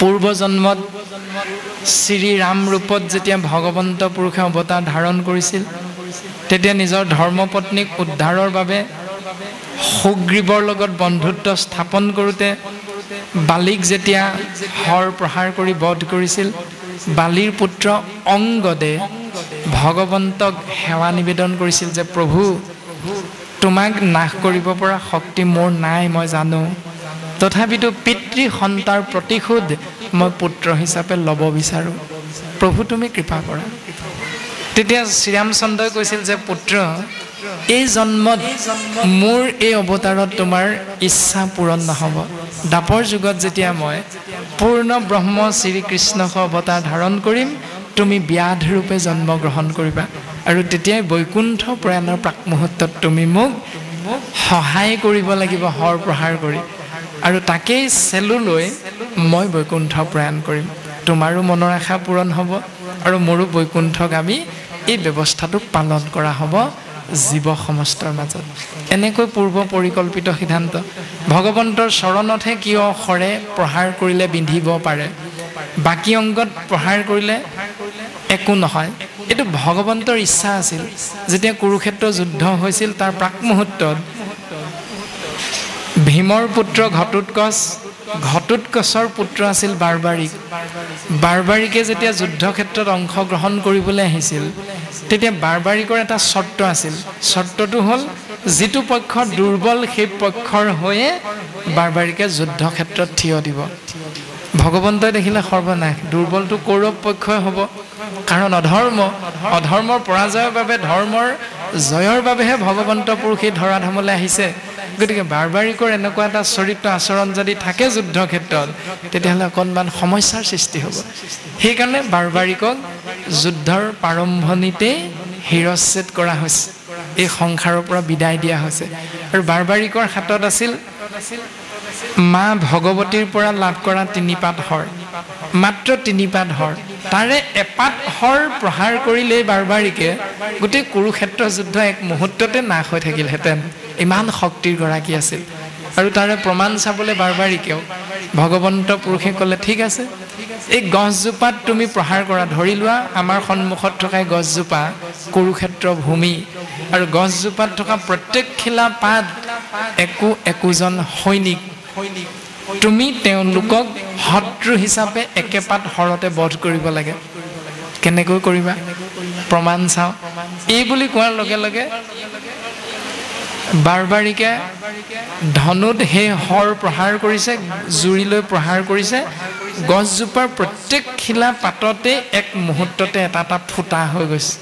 পূৰ্বজন্মত শ্ৰীৰাম ৰূপত যেতিয়া ভগৱন্ত পুৰুষে অৱতাৰ ধাৰণ কৰিছিল তেতিয়া নিজৰ ধৰ্মপত্নীক উদ্ধাৰৰ বাবে সুগ্ৰীৱৰ লগত বন্ধুত্ব স্থাপন কৰোঁতে বালিক যেতিয়া হৰ প্ৰহাৰ কৰি বধ কৰিছিল বালিৰ পুত্ৰ অংগদে ভগৱন্তক সেৱা নিবেদন কৰিছিল যে প্ৰভু তোমাক নাশ কৰিব পৰা শক্তি মোৰ নাই মই জানো তথাপিতো পিতৃ সন্তাৰ প্ৰতিশোধ মই পুত্ৰ হিচাপে ল'ব বিচাৰোঁ প্ৰভু তুমি কৃপা কৰা তেতিয়া শ্ৰীৰামচন্দ্ৰই কৈছিল যে পুত্ৰ এই জন্মত মোৰ এই অৱতাৰত তোমাৰ ইচ্ছা পূৰণ নহ'ব দাপৰ যুগত যেতিয়া মই পূৰ্ণ ব্ৰহ্ম শ্ৰীকৃষ্ণক অৱতাৰ ধাৰণ কৰিম তুমি ব্যাধ ৰূপে জন্মগ্ৰহণ কৰিবা আৰু তেতিয়াই বৈকুণ্ঠ প্ৰয়াণৰ প্ৰাক মুহূৰ্তত তুমি মোক সহায় কৰিব লাগিব হৰ প্ৰহাৰ কৰি আৰু তাকেই চেলু লৈ মই বৈকুণ্ঠ প্ৰয়াণ কৰিম তোমাৰো মনৰ আশা পূৰণ হ'ব আৰু মোৰো বৈকুণ্ঠগামী এই ব্যৱস্থাটো পালন কৰা হ'ব জীৱ সমস্তৰ মাজত এনেকৈ পূৰ্ব পৰিকল্পিত সিদ্ধান্ত ভগৱন্তৰ চৰণতহে কিয় হৰে প্ৰহাৰ কৰিলে বিন্ধিব পাৰে বাকী অংগত প্ৰহাৰ কৰিলে একো নহয় এইটো ভগৱন্তৰ ইচ্ছা আছিল যেতিয়া কুৰুক্ষেত্ৰ যুদ্ধ হৈছিল তাৰ প্ৰাক মুহূৰ্তত ভীমৰ পুত্ৰ ঘটোৎকচৰ পুত্ৰ আছিল বাৰ্বাৰিকে যেতিয়া যুদ্ধক্ষেত্ৰত অংশগ্ৰহণ কৰিবলৈ আহিছিল তেতিয়া বাৰ্বাৰিকৰ এটা চৰ্ত আছিল চৰ্তটো হ'ল যিটো পক্ষ দুৰ্বল সেই পক্ষৰ হৈয়ে বাৰ্বাৰিকে যুদ্ধক্ষেত্ৰত থিয় দিব ভগৱন্তই দেখিলে সৰ্বনাশ দুৰ্বলটো কৌৰৱ পক্ষই হ'ব কাৰণ অধৰ্মৰ পৰাজয়ৰ বাবে ধৰ্মৰ জয়ৰ বাবেহে ভগৱন্ত পুৰুষে ধৰাধামলৈ আহিছে গতিকে বাৰ্বাৰিকৰ এনেকুৱা এটা চৰিত্ৰ আচৰণ যদি থাকে যুদ্ধক্ষেত্ৰত তেতিয়াহ'লে অকণমান সমস্যাৰ সৃষ্টি হ'ব সেইকাৰণে বাৰ্বাৰিকক যুদ্ধৰ প্ৰাৰম্ভণিতেই শিৰচ্ছেদ কৰা হৈছে এই সংসাৰৰ পৰা বিদায় দিয়া হৈছে আৰু বাৰ্বাৰিকৰ হাতত আছিল মা ভগৱতীৰ পৰা লাভ কৰা 3 পাত হৰ মাত্ৰ 3 পাত হৰ তাৰে এপাত হৰ প্ৰহাৰ কৰিলেই বাৰ্বাৰিকে গোটেই কুৰুক্ষেত্ৰ যুদ্ধ এক মুহূৰ্ততে নাশ হৈ থাকিলহেঁতেন ইমান শক্তিৰ গৰাকী আছিল আৰু তাৰে প্ৰমাণ চাবলৈ বাৰ্বাৰিকেও ভগৱন্ত পুৰুষে ক'লে ঠিক আছে এই গছজোপাত তুমি প্ৰহাৰ কৰা ধৰি লোৱা আমাৰ সন্মুখত থকা গছজোপা কুৰুক্ষেত্ৰ ভূমি আৰু গছজোপাত থকা প্ৰত্যেকখিলা পাত একোজন সৈনিক তুমি তেওঁলোকক শত্ৰু হিচাপে একেপাত হৰতে বধ কৰিব লাগে কেনেকৈ কৰিবা প্ৰমাণ চাওঁ এই বুলি কোৱাৰ লগে লগে বাৰ্বাৰিকে ধনুত সেই হৰ প্ৰহাৰ কৰিছে জুৰিলৈ প্ৰহাৰ কৰিছে গছজোপাৰ প্ৰত্যেকখিলা পাততে এক মুহূৰ্ততে এটা ফুটা হৈ গৈছে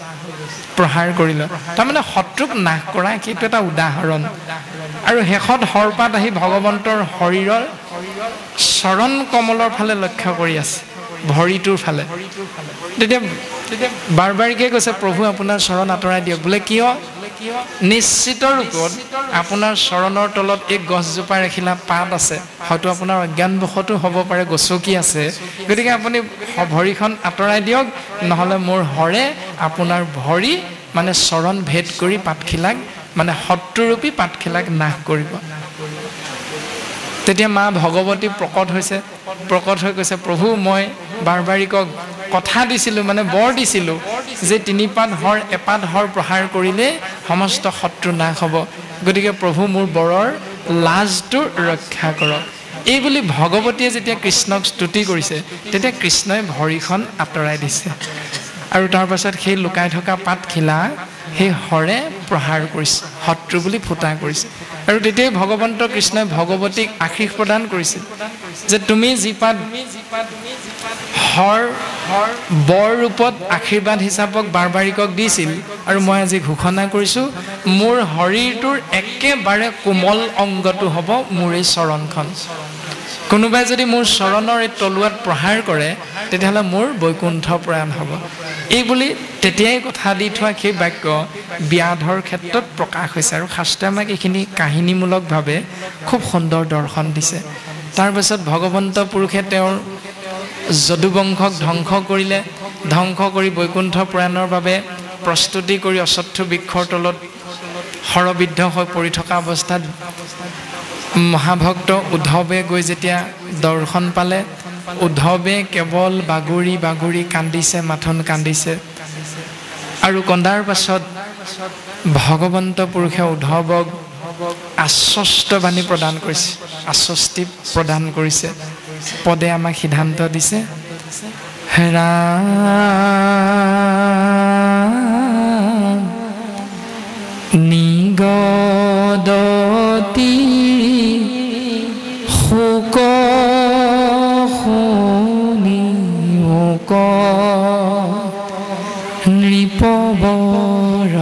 প্ৰহাৰ কৰিলে তাৰমানে শত্ৰুক নাশ কৰা সেইটো এটা উদাহৰণ আৰু শেষত হৰপাত আহি ভগৱন্তৰ শৰীৰৰ চৰণ কমলৰ ফালে লক্ষ্য কৰি আছে ভৰিটোৰ ফালে তেতিয়া বাৰ্বাৰিকে কৈছে প্ৰভু আপোনাৰ চৰণ আঁতৰাই দিয়ক বোলে কিয় নিশ্চিত ৰূপত আপোনাৰ চৰণৰ তলত এই গছজোপাৰ এখিলা পাত আছে হয়তো আপোনাৰ অজ্ঞানবশতো হ'ব পাৰে গছকি আছে গতিকে আপুনি ভৰিখন আঁতৰাই দিয়ক নহ'লে মোৰ হৰে আপোনাৰ ভৰি মানে চৰণ ভেদ কৰি পাতখিলাক মানে শত্ৰুৰূপী পাতখিলাক নাশ কৰিব তেতিয়া মা ভগৱতী প্ৰকট হৈ কৈছে প্ৰভু মই বাৰ্বাৰিকক কথা দিছিলোঁ মানে বৰ দিছিলোঁ যে 3 পাত হৰ এপাত হৰ প্ৰহাৰ কৰিলে সমস্ত শত্ৰু নাশ হ'ব গতিকে প্ৰভু মোৰ বৰৰ লাজটো ৰক্ষা কৰক এই বুলি ভগৱতীয়ে যেতিয়া কৃষ্ণক স্তুতি কৰিছে তেতিয়া কৃষ্ণই ভৰিখন আঁতৰাই দিছে আৰু তাৰ পাছত সেই লুকাই থকা পাতখিলা সেই হৰে প্ৰহাৰ কৰিছে শত্ৰু বুলি ফুটা কৰিছে আৰু তেতিয়াই ভগৱন্ত কৃষ্ণই ভগৱতীক আশীষ প্ৰদান কৰিছিল যে তুমি যি পাত হৰ বৰ ৰূপত আশীৰ্বাদ হিচাপক বাৰ্বাৰিকক দিছিল আৰু মই আজি ঘোষণা কৰিছোঁ মোৰ শৰীৰটোৰ একেবাৰে কোমল অংগটো হ'ব মোৰ এই চৰণখন কোনোবাই যদি মোৰ চৰণৰ এই তলুৱাত প্ৰহাৰ কৰে তেতিয়াহ'লে মোৰ বৈকুণ্ঠ প্ৰয়াণ হ'ব এই বুলি তেতিয়াই কথা দি থোৱা সেই বাক্য ব্যাধৰ ক্ষেত্ৰত প্ৰকাশ হৈছে আৰু শাস্ত্ৰই আমাক এইখিনি কাহিনীমূলকভাৱে খুব সুন্দৰ দৰ্শন দিছে তাৰপিছত ভগৱন্ত পুৰুষে তেওঁৰ যদুবংশক ধ্বংস কৰি বৈকুণ্ঠ প্ৰয়াণৰ বাবে প্ৰস্তুতি কৰি অশ্বত্থ বৃক্ষৰ তলত শৰবিদ্ধ হৈ পৰি থকা অৱস্থাত মহাভক্ত উদ্ধৱে গৈ যেতিয়া দৰ্শন পালে উদ্ধৱে কেৱল বাগৰি বাগৰি কান্দিছে, মাথোন কান্দিছে। আৰু কন্দাৰ পাছত ভগৱন্ত পুৰুষে উদ্ধৱক আশ্বস্তবাণী প্ৰদান কৰিছে, আশ্বস্তি প্ৰদান কৰিছে। পদে আমাক সিদ্ধান্ত দিছে, ৰাম নিগদতি শোক শুনি মোক নৃপবৰ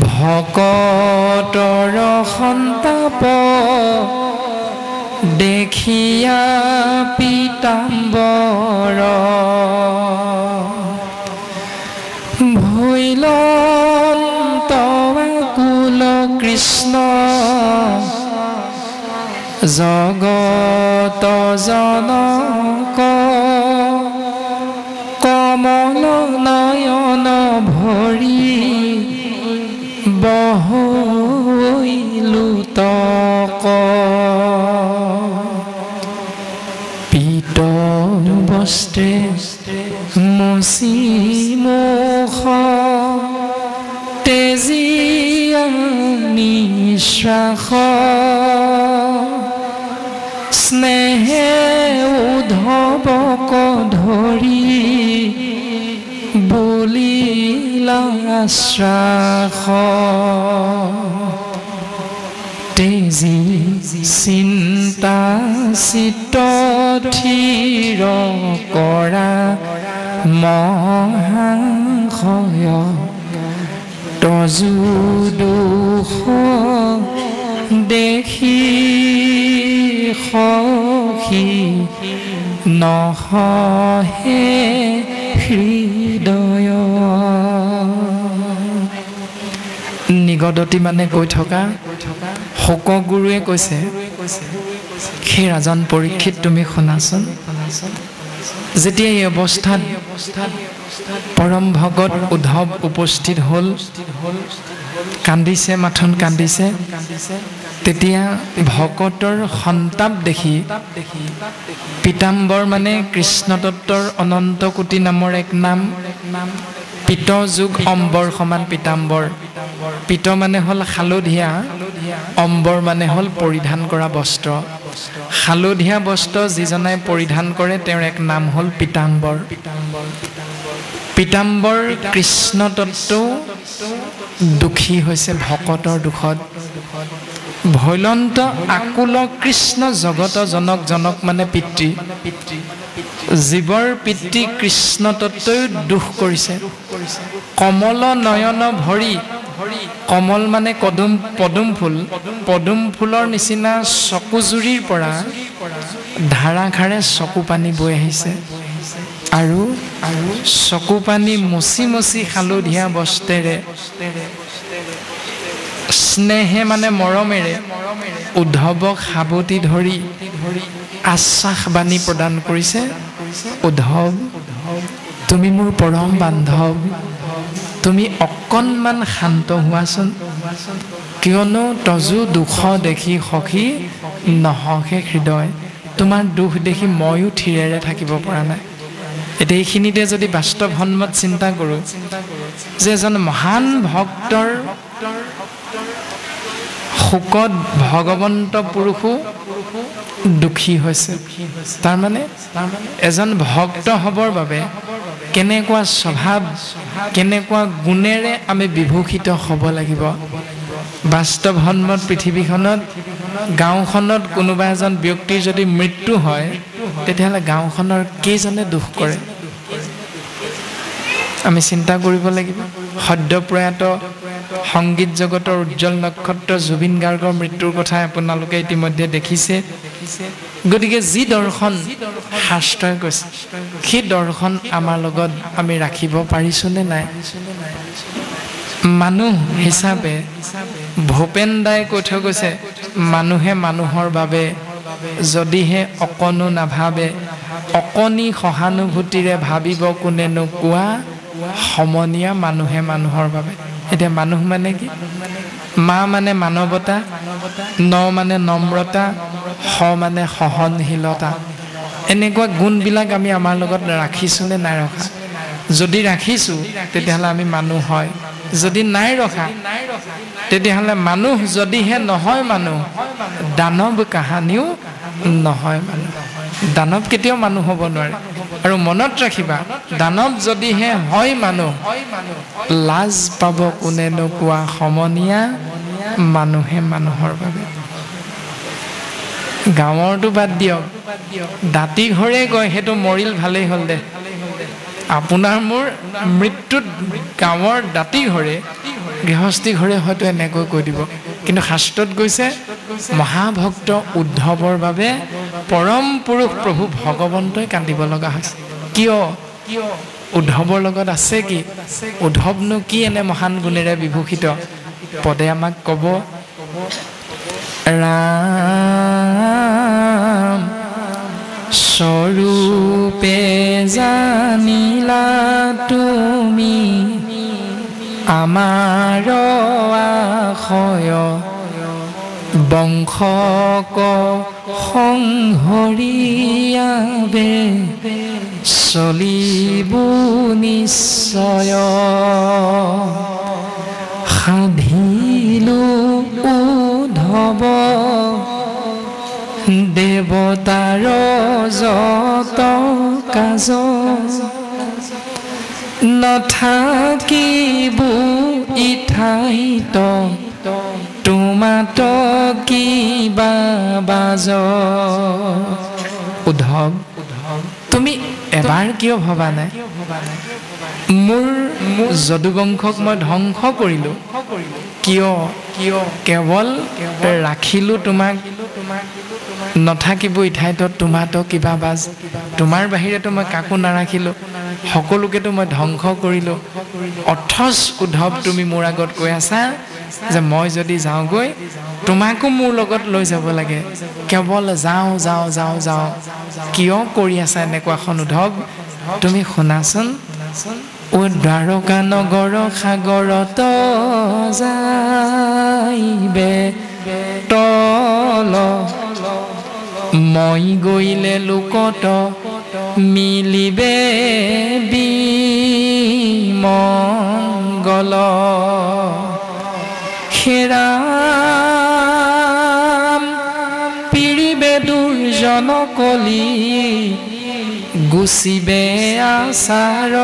ভকতৰ সন্তাপ দেখিয়া পীতাম্বৰ ভৈলন্ত কুল কৃষ্ণ জগত জনক কমল নয়ন ভৰি বহৈলুতক পীত বস্ত্ৰে মুচি মুখ তেজিয়া নিশ্বাস স্নেহে উদ্ধৱক ধৰি বুলিলা শ্ৰাস তেজি চিন্তা চিত্ত থিৰ কৰা মহাশয় তজু দুখ দেখি সখী নহহে হৃদয়। নিগদতি মানে কৈ থকা শোকগুৰুৱে কৈছে, সেই ৰাজন পৰীক্ষিত তুমি শুনাচোন, যেতিয়া এই অৱস্থাত পৰম ভগত উদ্ধৱ উপস্থিত হ'ল, কান্দিছে, মাথোন কান্দিছে, তেতিয়া ভকতৰ সন্তাপ দেখি পীতাম্বৰ মানে কৃষ্ণতত্বৰ অনন্ত কোটি নামৰ এক নাম, পীত যোগ অম্বৰ সমান পীতাম্বৰ। পীত মানে হ'ল হালধীয়া, অম্বৰ মানে হ'ল পৰিধান কৰা বস্ত্ৰ। হালধীয়া বস্ত্ৰ যিজনাই পৰিধান কৰে তেওঁৰ এক নাম হ'ল পীতাম্বৰ। পীতাম্বৰ কৃষ্ণতত্ত্বও দুখী হৈছে ভকতৰ দুখত। ভৈলন্ত আকুল কৃষ্ণ জগত জনক, জনক মানে পিতৃ, জীৱৰ পিতৃ কৃষ্ণ তত্ত্বই দুখ কৰিছে। কমল নয়ন ভৰি, কমল মানে পদুম ফুল, পদুম ফুলৰ নিচিনা চকুজুৰিৰ পৰা ধাৰাসাৰে চকু পানী বৈ আহিছে। আৰু চকু পানী মচি মচি হালধীয়া বস্ত্ৰেৰে স্নেহে মানে মৰমেৰে উদ্ধৱক সাৱটি ধৰি আশ্বাস বাণী প্ৰদান কৰিছে, উদ্ধৱ তুমি মোৰ পৰম বান্ধৱ, তুমি অকণমান শান্ত হোৱাচোন, কিয়নো তজু দুখ দেখি সখী নহহে হৃদয়। তোমাৰ দুখ দেখি ময়ো থিৰেৰে থাকিব পৰা নাই। এতিয়া এইখিনিতে যদি বাস্তৱ সন্মত চিন্তা কৰোঁ যে এজন মহান ভক্তৰ শোকত ভগৱন্ত পুৰুষো দুখী হৈছে, তাৰমানে এজন ভক্ত হ'বৰ বাবে কেনেকুৱা স্বভাৱ, কেনেকুৱা গুণেৰে আমি বিভূষিত হ'ব লাগিব। বাস্তৱ সন্মত পৃথিৱীখনত গাঁওখনত কোনোবা এজন ব্যক্তিৰ যদি মৃত্যু হয়, তেতিয়াহ'লে গাঁওখনৰ কেইজনে দুখ কৰে আমি চিন্তা কৰিব লাগিব। সদ্য প্ৰয়াত সংগীত জগতৰ উজ্জ্বল নক্ষত্ৰ জুবিন গাৰ্গৰ মৃত্যুৰ কথা আপোনালোকে ইতিমধ্যে দেখিছে। গতিকে যি দৰ্শন শাস্ত্ৰই কৈছে, সেই দৰ্শন আমাৰ লগত আমি ৰাখিব পাৰিছোনে নাই? মানুহ হিচাপে ভূপেন দাই কৈ থৈ গৈছে, মানুহে মানুহৰ বাবে যদিহে অকণো নাভাবে, অকণি সহানুভূতিৰে ভাবিব কোনেনো কোৱা, সমনীয়া মানুহে মানুহৰ বাবে। এতিয়া মানুহ মানে কি? মা মানে মানৱতা, ন মানে নম্ৰতা, স মানে সহনশীলতা। এনেকুৱা গুণবিলাক আমি আমাৰ লগত ৰাখিছোঁ নে নাই ৰখা? যদি ৰাখিছোঁ তেতিয়াহ'লে আমি মানুহ হয়, যদি নাই ৰখা তেতিয়াহ'লে মানুহ যদিহে নহয় মানুহ, দানৱ কাহানিও নহয় মানুহ। দানৱ কেতিয়াও মানুহ হ'ব নোৱাৰে। আৰু মনত ৰাখিবা, দানৱ যদিহে হয় মানুহ, লাজ পাব কোনেনো কোৱা সমনীয়া, মানুহে মানুহৰ বাবে। গাঁৱৰটো বাদ দিয়ক, দাঁতি ঘৰে কয় সেইটো মৰিল ভালেই হ'ল দে। আপোনাৰ মোৰ মৃত্যুত গাঁৱৰ দাঁতি ঘৰে, গৃহস্থী ঘৰে হয়তো এনেকৈ কৈ দিব, কিন্তু শাস্ত্ৰত গৈছে মহাভক্ত উদ্ধৱৰ বাবে পৰম পুৰুষ প্ৰভু ভগৱন্তই কান্দিব লগা হৈছে। কিয়? উদ্ধৱৰ লগত আছে কি? উদ্ধৱনো কি এনে মহান গুণেৰে বিভূষিত? পদে আমাক ক'ব, ৰাম স্বৰূপে জানিলা তুমি আমাৰ আশয়, বংশক সংহৰিয়াবে চলিব নিশ্চয়। সাধিলো উদ্ধৱ দেৱতাৰ যত কাজ, নথাকিব ইঠাইত তোমাত কিবা বাজ। উদ্ধৱ, তুমি এবাৰ কিয় ভবা নাই মোৰ যদুবংশক মই ধ্বংস কৰিলোঁ? কিয়? কেৱল ৰাখিলোঁ তোমাক, নথাকিব ইঠাইত তোমাতো কিবা বাজ। তোমাৰ বাহিৰেতো মই কাকো নাৰাখিলোঁ, সকলোকেতো মই ধ্বংস কৰিলোঁ। অথচ উদ্ধৱ তুমি মোৰ আগত কৈ আছা যে মই যদি যাওঁগৈ তোমাকো মোৰ লগত লৈ যাব লাগে। কেৱল যাওঁ যাওঁ যাওঁ যাওঁ, কিয় কৰি আছা এনেকুৱাখন উদ্ধৱ? তুমি শুনাচোন, ও দ্বাৰকা নগৰ সাগৰত যাইবে তল, মই গৈলে লোকত মিলিবে বিমংগল। হেৰাম পিৰিবে দুৰ্জন কলি, গুচিবে আচাৰ,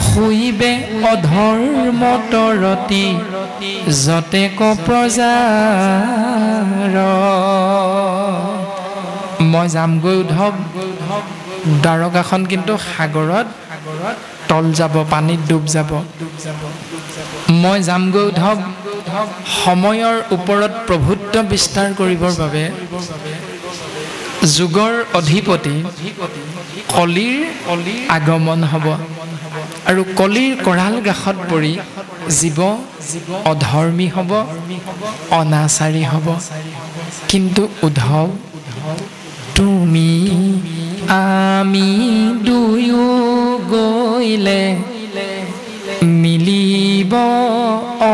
শুইবে অধৰ্মতৰতি, যতেক প্ৰজাৰ। মই যামগৈ উদ্ধৱ, দ্বাৰকাখন কিন্তু সাগৰত তল যাব, পানীত ডুব যাব। মই যামগৈ উদ্ধৱ, সময়ৰ ওপৰত প্ৰভুত্ব বিস্তাৰ কৰিবৰ বাবে যুগৰ অধিপতি কলিৰ আগমন হ'ব, আৰু কলিৰ কৰাল গ্ৰাসত পৰি জীৱ অধৰ্মী হ'ব, অনাচাৰী হ'ব। কিন্তু উদ্ধৱ, তুমি আমি দুয়ো গৈলে মিলিব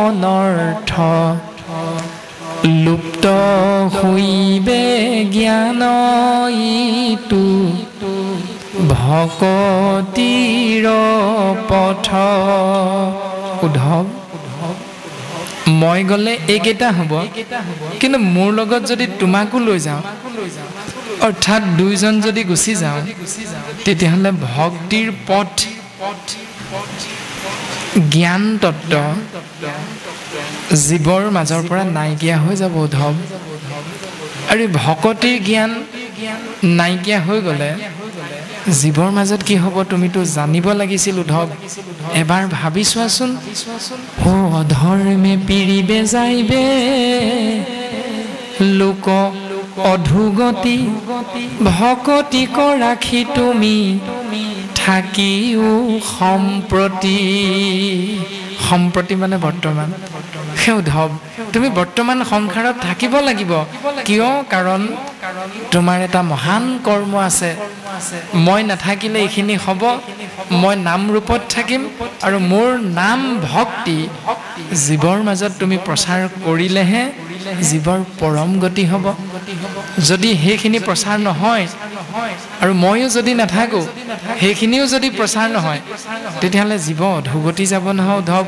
অনৰ্থ, লুপ্ত হৈবে জ্ঞান ইটো ভকতিৰ পথ। উদ্ধৱ, মই গ'লে এইকেইটা হ'ব, কিন্তু মোৰ লগত যদি তোমাকো লৈ যাওঁ, অৰ্থাৎ দুইজন যদি গুচি যাওঁ, তেতিয়াহ'লে ভক্তিৰ পথ, জ্ঞান তত্ত্ব জীৱৰ মাজৰ পৰা নাইকিয়া হৈ যাব উদ্ধৱ। আৰু ভকতিৰ জ্ঞান নাইকিয়া হৈ গ'লে জীৱৰ মাজত কি হ'ব তুমিতো জানিব লাগিছিল উদ্ধৱ। এবাৰ ভাবি চোৱাচোন। ও অধৰ্মে পিৰিবে যাইবে লোক অধুগতি, ভকতিক ৰাখি তুমি থাকিও সম্প্ৰতি। সম্প্ৰতি মানে বৰ্তমান। সেই উদ্ধৱ, তুমি বৰ্তমান সংসাৰত থাকিব লাগিব। কিয়? কাৰণ তোমাৰ এটা মহান কৰ্ম আছে। মই নাথাকিলে এইখিনি হ'ব। মই নাম ৰূপত থাকিম, আৰু মোৰ নাম ভক্তি জীৱৰ মাজত তুমি প্ৰচাৰ কৰিলেহে জীৱৰ পৰম গতি হ'ব। যদি সেইখিনি প্ৰচাৰ নহয়, আৰু ময়ো যদি নাথাকো সেইখিনিও যদি প্ৰচাৰ নহয় তেতিয়াহ'লে জীৱ অধোগতি যাব নহয় উদ্ধৱ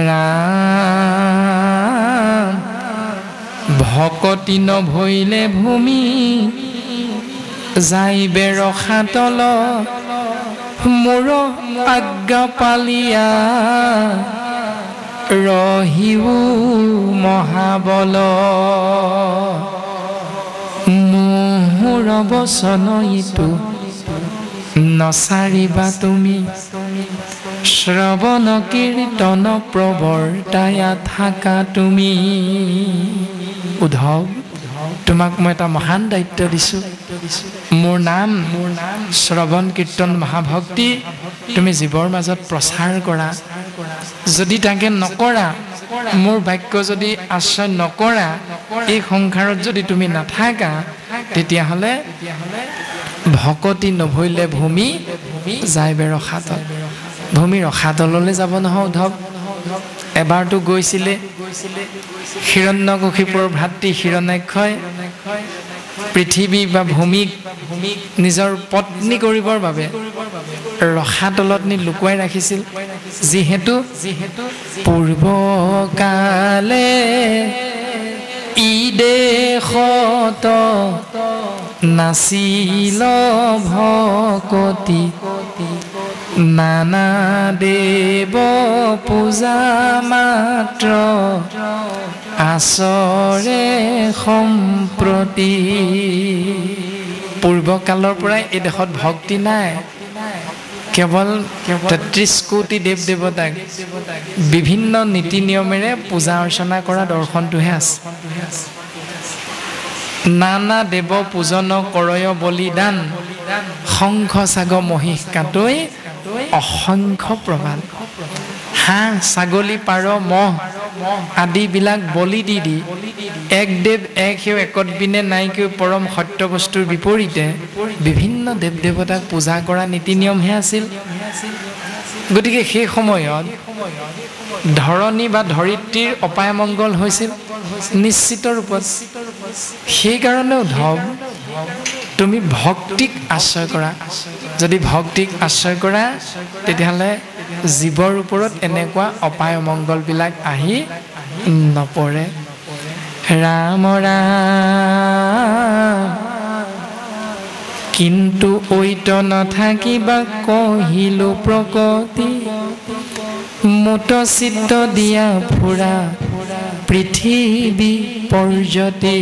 ৰাম ভকতি নভৈলে ভূমি যাইবে ৰসাতল মোৰ আজ্ঞা পালিয়া ৰহিও মহাবল মোহৰ বচন ইটো নচাৰিবা তুমি শ্ৰৱণ কীৰ্তন প্ৰৱৰ্তায়া থাকা তুমি উদ্ধৱ তোমাক মই এটা মহান দায়িত্ব দিছোঁ মোৰ নাম শ্ৰৱণ কীৰ্তন মহাভক্তি তুমি জীৱৰ মাজত প্ৰচাৰ কৰা যদি তাকে নকৰা মোৰ বাক্য যদি আশ্ৰয় নকৰা এই সংসাৰত যদি তুমি নাথাকা তেতিয়াহ'লে ভকতি নভৈলে ভূমি যাইবে ৰসাতল ভূমি ৰসাতললৈ যাব নহয় উদ্ধৱ এবাৰতো গৈছিলে হিৰণ্যকশিপুৰ ভাতৃ হিৰণ্যাক্ষই পৃথিৱী বা ভূমিক নিজৰ পত্নী কৰিবৰ বাবে ৰসাতলত নি লুকুৱাই ৰাখিছিল যিহেতু পূৰ্বকালে ই দেশত নাছিল ভকতি নানা দেৱ পূজা মাত্ৰ আচৰে সম্প্ৰতি পূৰ্বকালৰ পৰাই এই দেশত ভক্তি নাই কেৱল ৩৩ কোটি দেৱ দেৱতাক বিভিন্ন নীতি নিয়মেৰে পূজা অৰ্চনা কৰা দৰ্শনটোহে আছে নানা দেৱ পূজন কৰয় বলিদান শংখ চাগ মহিষ কাটৈ অসংখ্য প্ৰমাণ হাঁহ ছাগলী পাৰ মহ আদিবিলাক বলি দি দি এক দেৱ এক সেও একত বিনে নাইকেও পৰম সত্য বস্তুৰ বিপৰীতে বিভিন্ন দেৱ দেৱতাক পূজা কৰা নীতি নিয়মহে আছিল গতিকে সেই সময়ত ধৰণী বা ধৰিত্ৰীৰ অপায় মংগল হৈছিল নিশ্চিত ৰূপত সেইকাৰণে উদ্ধৱ তুমি ভক্তিক আশ্ৰয় কৰা যদি ভক্তিক আশ্ৰয় কৰা তেতিয়াহ'লে জীৱৰ ওপৰত এনেকুৱা অপায় অমংগলবিলাক আহি নপৰে ৰাম ৰাম কিন্তু ঐত নাথাকিবা কহিলো প্ৰকৃতি মোট চিত্ত দিয়া ফুৰা পৃথিৱী পৰ্যতি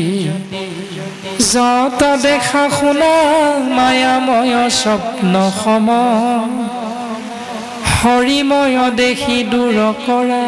যত দেখা শুনা মায়াময় স্বপ্ন সম হৰিময় দেখি দূৰ কৰা